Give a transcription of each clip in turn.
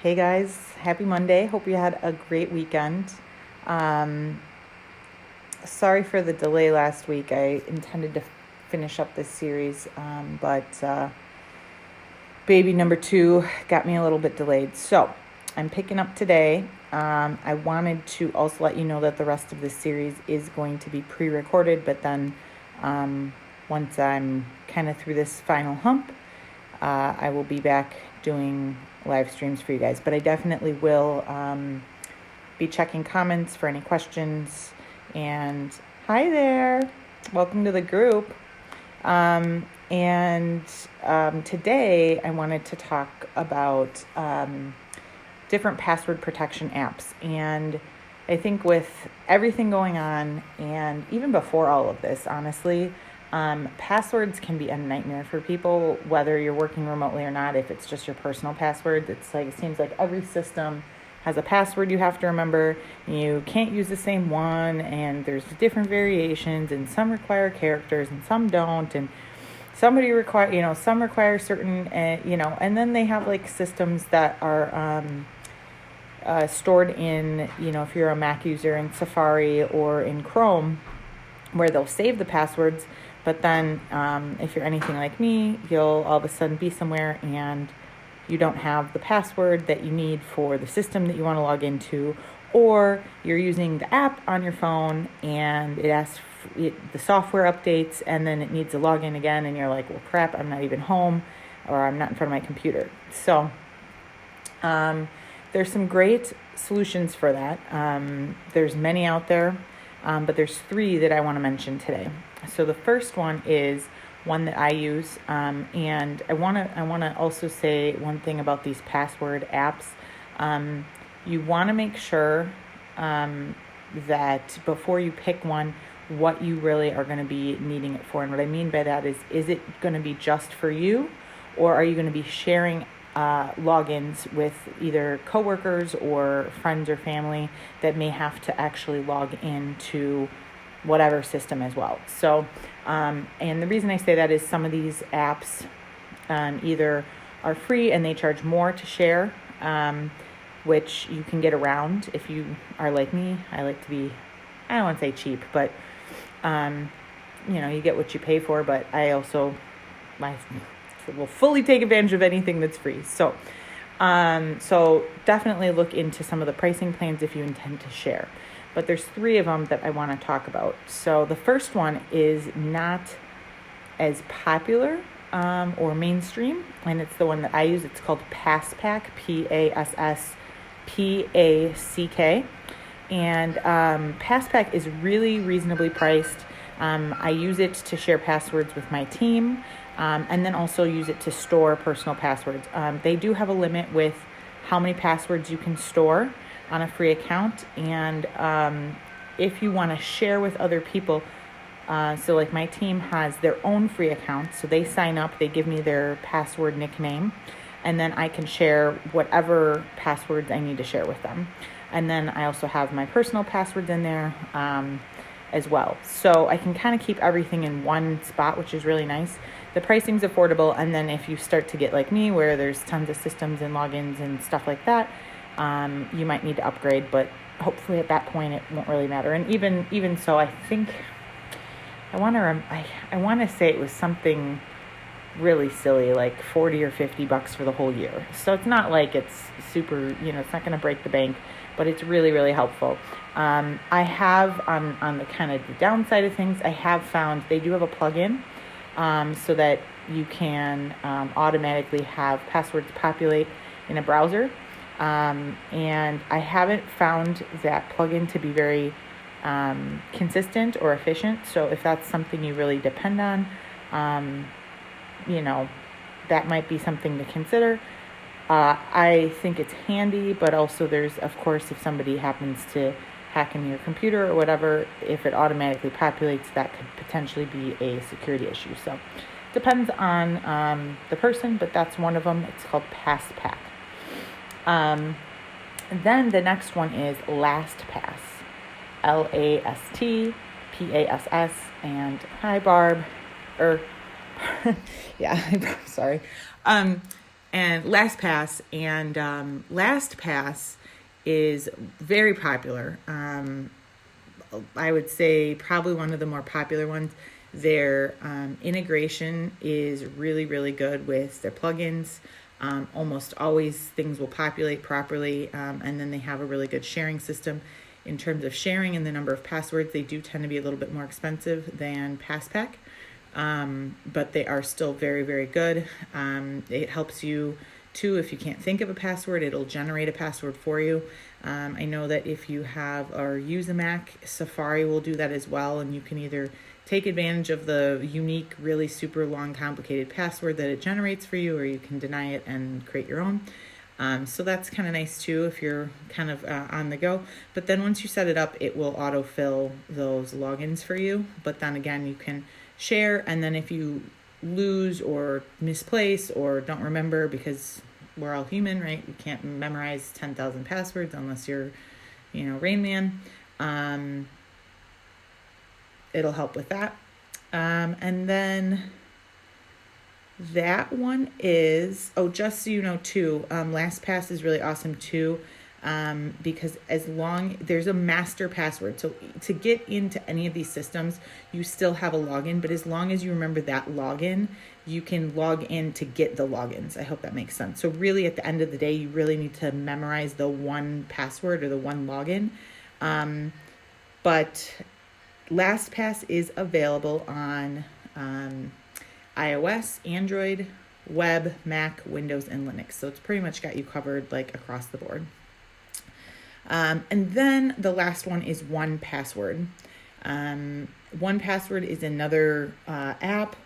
Hey guys, happy Monday. Hope you had a great weekend. Um, Sorry for the delay last week. I intended to finish up this series, but baby number 2 got me a little bit delayed. So I'm picking up today. I wanted to also let you know that the rest of this series is going to be pre-recorded, but then once I'm kind of through this final hump, I will be back doing live streams for you guys. But I definitely will be checking comments for any questions. And hi there, welcome to the group. And today I wanted to talk about different password protection apps. And I think with everything going on, and even before all of this, honestly, passwords can be a nightmare for people, whether you're working remotely or not. If it's just your personal password, it's like, it seems like every system has a password you have to remember. You can't use the same one, and there's different variations, and some require characters and some don't, and some require certain, and then they have like systems that are stored in, if you're a Mac user, in Safari or in Chrome, where they'll save the passwords. But then if you're anything like me, you'll all of a sudden be somewhere and you don't have the password that you need for the system that you want to log into, or you're using the app on your phone and it asks the software updates and then it needs to log in again, and you're like, well, crap, I'm not even home, or I'm not in front of my computer. So there's some great solutions for that. There's many out there, but there's 3 that I want to mention today. So the first one is one that I use, and I want to also say one thing about these password apps. You want to make sure that before you pick one, what you really are going to be needing it for. And what I mean by that is it going to be just for you, or are you going to be sharing logins with either coworkers or friends or family that may have to actually log into whatever system as well? So, and the reason I say that is some of these apps either are free and they charge more to share, which you can get around if you are like me. I like to be, I don't want to say cheap, but you get what you pay for. But I also will fully take advantage of anything that's free. So definitely look into some of the pricing plans if you intend to share. But there's 3 of them that I want to talk about. So the first one is not as popular or mainstream, and it's the one that I use. It's called PassPack, PassPack. And PassPack is really reasonably priced. I use it to share passwords with my team, and then also use it to store personal passwords. They do have a limit with how many passwords you can store on a free account, and if you want to share with other people, so like my team has their own free account, so they sign up, they give me their password nickname, and then I can share whatever passwords I need to share with them. And then I also have my personal passwords in there as well, so I can kind of keep everything in one spot, which is really nice. The pricing's affordable, and then if you start to get like me, where there's tons of systems and logins and stuff like that, you might need to upgrade, but hopefully at that point it won't really matter. And even so, I think I want to say it was something really silly, like $40 or $50 for the whole year. So it's not like it's super, it's not going to break the bank, but it's really, really helpful. I have on the kind of the downside of things, I have found they do have a plugin so that you can automatically have passwords populate in a browser. And I haven't found that plugin to be very consistent or efficient. So if that's something you really depend on, that might be something to consider. I think it's handy, but also there's, of course, if somebody happens to hack into your computer or whatever, if it automatically populates, that could potentially be a security issue. So depends on the person, but that's one of them. It's called PassPack. Then the next one is LastPass, LastPass, and hi Barb, yeah, sorry. and LastPass. And LastPass is very popular. I would say probably one of the more popular ones. Their integration is really, really good with their plugins. Almost always things will populate properly, and then they have a really good sharing system. In terms of sharing and the number of passwords, they do tend to be a little bit more expensive than PassPack, but they are still very, very good. It helps you too. If you can't think of a password, it'll generate a password for you. I know that if you have or use a Mac, Safari will do that as well, and you can either take advantage of the unique, really super long, complicated password that it generates for you, or you can deny it and create your own. So that's kind of nice too if you're kind of on the go. But then once you set it up, it will autofill those logins for you. But then again, you can share, and then if you lose or misplace or don't remember, because we're all human, right? You can't memorize 10,000 passwords unless you're, Rain Man. It'll help with that. And then that one is, just so you know too, LastPass is really awesome too, because there's a master password. So to get into any of these systems, you still have a login, but as long as you remember that login, you can log in to get the logins. I hope that makes sense. So really at the end of the day, you really need to memorize the one password or the one login. But LastPass is available on iOS, Android, web, Mac, Windows, and Linux. So it's pretty much got you covered like across the board. And then the last one is 1Password. 1Password is another app.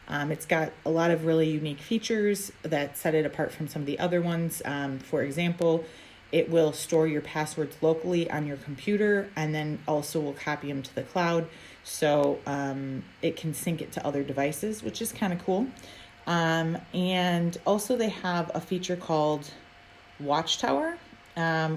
It's got a lot of really unique features that set it apart from some of the other ones. For example, it will store your passwords locally on your computer and then also will copy them to the cloud. So it can sync it to other devices, which is kind of cool. And also they have a feature called Watchtower,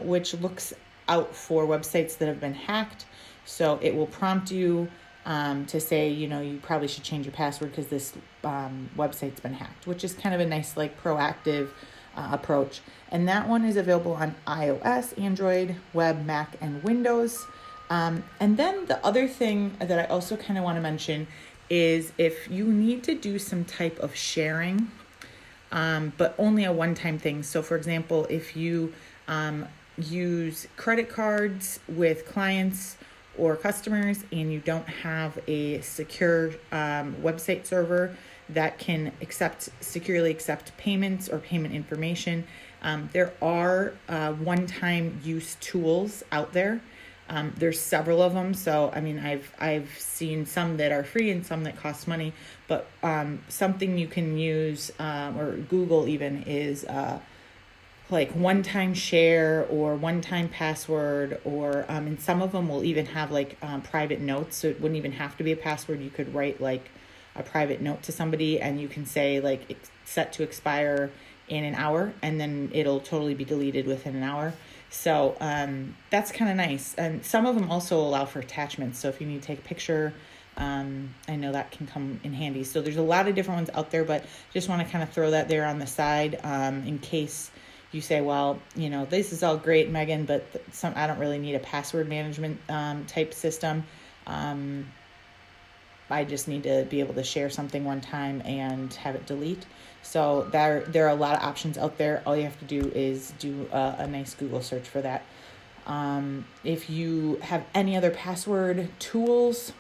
which looks out for websites that have been hacked. So it will prompt you to say, you probably should change your password because this website's been hacked, which is kind of a nice, like, proactive approach. And that one is available on iOS, Android, web, Mac, and Windows. And then the other thing that I also kind of want to mention is if you need to do some type of sharing, but only a one-time thing. So for example, if you use credit cards with clients or customers and you don't have a secure website server that can securely accept payments or payment information, there are one-time use tools out there. There's several of them. So, I mean, I've seen some that are free and some that cost money, but something you can use, or Google even, is like one-time share or one-time password, or and some of them will even have like private notes. So it wouldn't even have to be a password. You could write like a private note to somebody and you can say like it's set to expire in an hour, and then it'll totally be deleted within an hour. So that's kind of nice. And some of them also allow for attachments. So if you need to take a picture, I know that can come in handy. So there's a lot of different ones out there, but just want to kind of throw that there on the side in case you say, well, this is all great, Megan, but I don't really need a password management type system. I just need to be able to share something one time and have it delete. So there are a lot of options out there. All you have to do is do a nice Google search for that. If you have any other password tools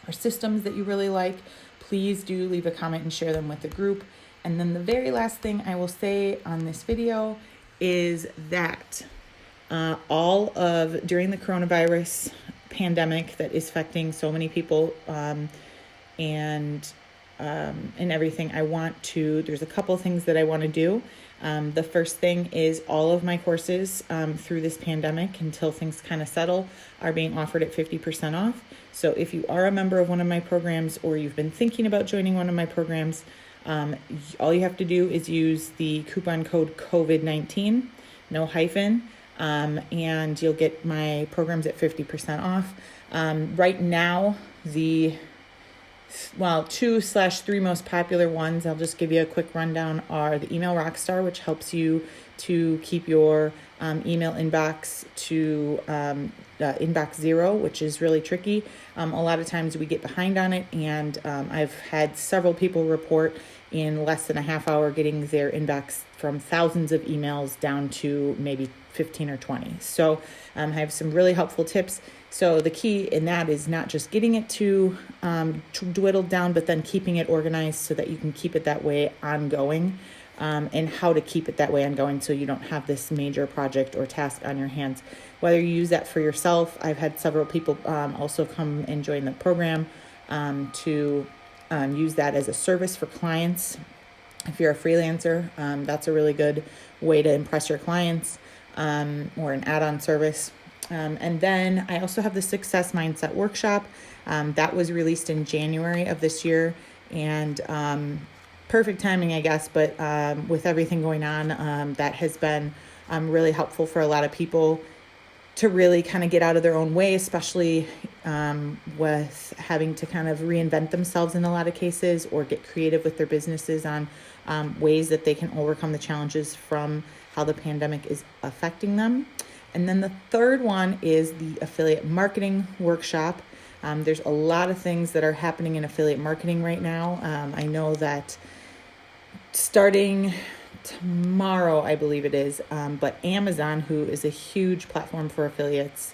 or systems that you really like, please do leave a comment and share them with the group. And then the very last thing I will say on this video is that during the coronavirus pandemic that is affecting so many people and everything, there's a couple things that I want to do. The first thing is all of my courses through this pandemic until things kind of settle are being offered at 50% off. So if you are a member of one of my programs or you've been thinking about joining one of my programs, all you have to do is use the coupon code COVID-19, no hyphen, and you'll get my programs at 50% off. Right now, the 2/3 most popular ones, I'll just give you a quick rundown, are the Email Rockstar, which helps you to keep your email inbox to inbox zero, which is really tricky. A lot of times we get behind on it, and I've had several people report in less than a half hour getting their inbox from thousands of emails down to maybe 15 or 20. So I have some really helpful tips. So the key in that is not just getting it to dwittled down, but then keeping it organized so that you can keep it that way ongoing, and how to keep it that way ongoing so you don't have this major project or task on your hands. Whether you use that for yourself, I've had several people also come and join the program to use that as a service for clients. If you're a freelancer, that's a really good way to impress your clients, or an add-on service. And then I also have the Success Mindset Workshop that was released in January of this year, and perfect timing, I guess, but with everything going on, that has been really helpful for a lot of people to really kind of get out of their own way, especially with having to kind of reinvent themselves in a lot of cases, or get creative with their businesses on ways that they can overcome the challenges from how the pandemic is affecting them. And then the third one is the Affiliate Marketing Workshop. There's a lot of things that are happening in affiliate marketing right now. I know that starting tomorrow, I believe it is, but Amazon, who is a huge platform for affiliates,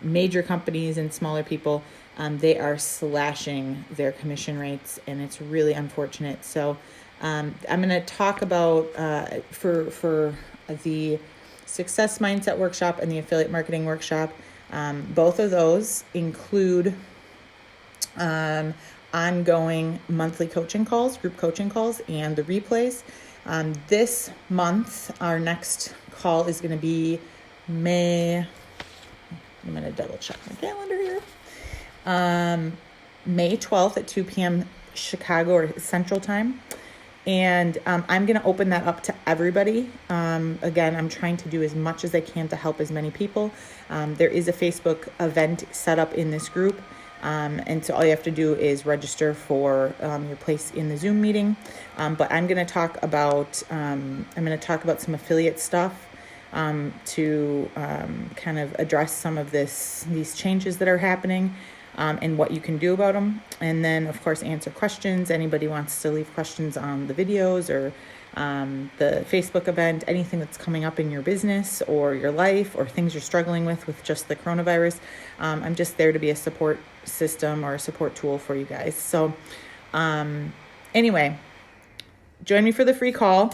major companies and smaller people, they are slashing their commission rates, and it's really unfortunate. So I'm going to talk about for the Success Mindset Workshop and the Affiliate Marketing Workshop. Both of those include ongoing monthly coaching calls, group coaching calls, and the replays. This month, our next call is going to be May. I'm going to double check my calendar here. May 12th at 2 p.m. Chicago or Central Time. And I'm going to open that up to everybody. Again, I'm trying to do as much as I can to help as many people. There is a Facebook event set up in this group. And so all you have to do is register for your place in the Zoom meeting. But I'm going to talk about some affiliate stuff to kind of address some of these changes that are happening. And what you can do about them. And then, of course, answer questions. Anybody wants to leave questions on the videos or the Facebook event, anything that's coming up in your business or your life, or things you're struggling with just the coronavirus. I'm just there to be a support system or a support tool for you guys. So anyway, join me for the free call.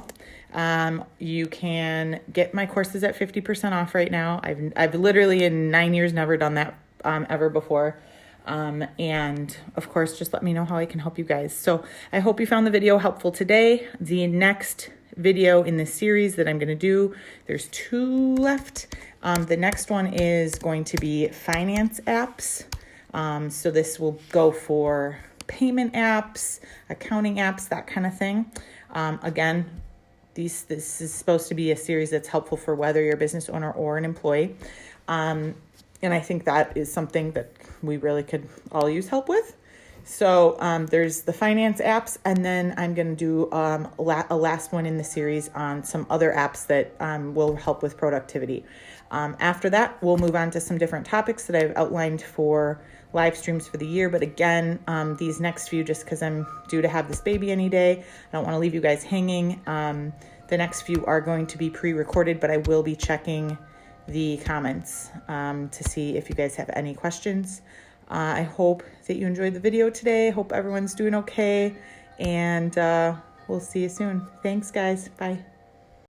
You can get my courses at 50% off right now. I've literally in 9 years never done that ever before. And of course, just let me know how I can help you guys. So I hope you found the video helpful today. The next video in this series that I'm going to do, there's 2 left. The next one is going to be finance apps. So this will go for payment apps, accounting apps, that kind of thing. Again, this is supposed to be a series that's helpful for whether you're a business owner or an employee. And I think that is something that we really could all use help with. So there's the finance apps, and then I'm going to do a last one in the series on some other apps that will help with productivity. After that, we'll move on to some different topics that I've outlined for live streams for the year. But again, these next few, just because I'm due to have this baby any day, I don't want to leave you guys hanging. The next few are going to be pre-recorded, but I will be checking the comments to see if you guys have any questions. I hope that you enjoyed the video today. Hope everyone's doing okay, and we'll see you soon. Thanks, guys. Bye.